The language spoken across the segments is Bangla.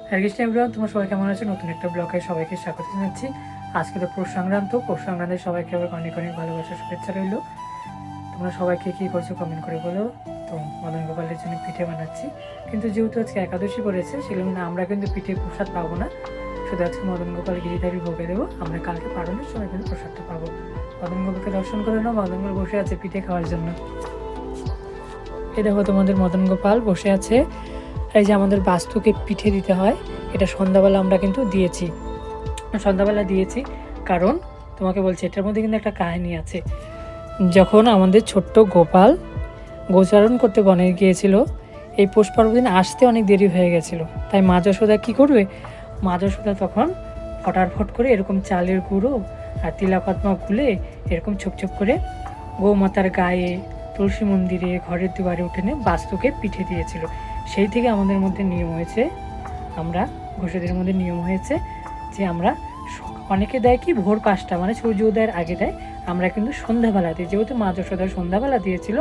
হ্যাঁ কৃষ্ণ এভরিওয়ান, তোমরা সবাই কেমন আছো? নতুন একটা ব্লগে সবাইকে স্বাগত জানাচ্ছি। আজকে তো পৌষ সংক্রান্ত, পৌষ সংক্রান্তে সবাইকে আবার অনেক অনেক ভালোবাসা শুভেচ্ছা রইল। তোমরা সবাইকে কী করছো কমেন্ট করে বলো। তো মদন গোপালের জন্য পিঠে বানাচ্ছি, কিন্তু যেহেতু আজকে একাদশী পড়েছে সেগুলো আমরা কিন্তু পিঠে প্রসাদ পাবো না, শুধু আজকে মদন গোপাল গিরিধারী ভোগে দেবো। আমরা কালকে পালনের সময় কিন্তু প্রসাদটা পাবো। মদন গোপালকে দর্শন করে নাও, মদন গোপাল বসে আছে পিঠে খাওয়ার জন্য। এই দেখো তোমাদের মদন গোপাল বসে আছে। এই যে আমাদের বাস্তুকে পিঠে দিতে হয়, এটা সন্ধ্যাবেলা আমরা কিন্তু সন্ধ্যাবেলা দিয়েছি। কারণ তোমাকে বলছি, এটার মধ্যে কিন্তু একটা কাহিনী আছে। যখন আমাদের ছোট্ট গোপাল গোচারণ করতে বনে গিয়েছিল, এই পৌষ পর্ব দিন আসতে অনেক দেরি হয়ে গেছিলো, তাই মা যশোদা কী করবে, মা যশোদা তখন ফটাফট করে এরকম চালের গুঁড়ো আর তিলাকদমা গুলে এরকম ছোপ ছোপ করে গৌমাতার গায়ে, তুলসী মন্দিরে, ঘরের দুয়ারে উঠেনে বাস্তুকে পিঠে দিয়েছিল। সেই থেকে আমাদের মধ্যে নিয়ম হয়েছে, আমরা ঘোষেদের মধ্যে নিয়ম হয়েছে যে আমরা অনেকে দেয় কি ভোর 5টা মানে সূর্য উদয়ের আগে দেয়, আমরা কিন্তু সন্ধ্যাবেলা দিই। যেহেতু মা যশোদা সন্ধ্যাবেলা দিয়েছিল,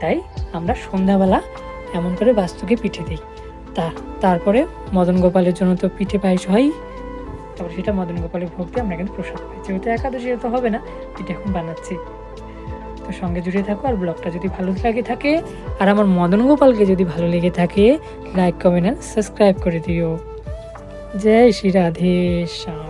তাই আমরা সন্ধ্যাবেলা এমন করে বাস্তুকে পিঠে দিই। তারপরে মদন গোপালের জন্য তো পিঠে পায়েস হয়, তারপরে সেটা মদন গোপালের ভোগ দিয়ে আমরা কিন্তু প্রসাদ পাই। যেহেতু একাদশী তো হবে না, পিঠে এখন বানাচ্ছি। তো সঙ্গে জুড়ে থাকো, আর ব্লগটা যদি ভালো লাগে থাকে আর আমার মদন গোপালকে যদি ভালো লেগে থাকে, লাইক কমেন্ট আর সাবস্ক্রাইব করে দিও। জয় শ্রী রাধে শ্যাম।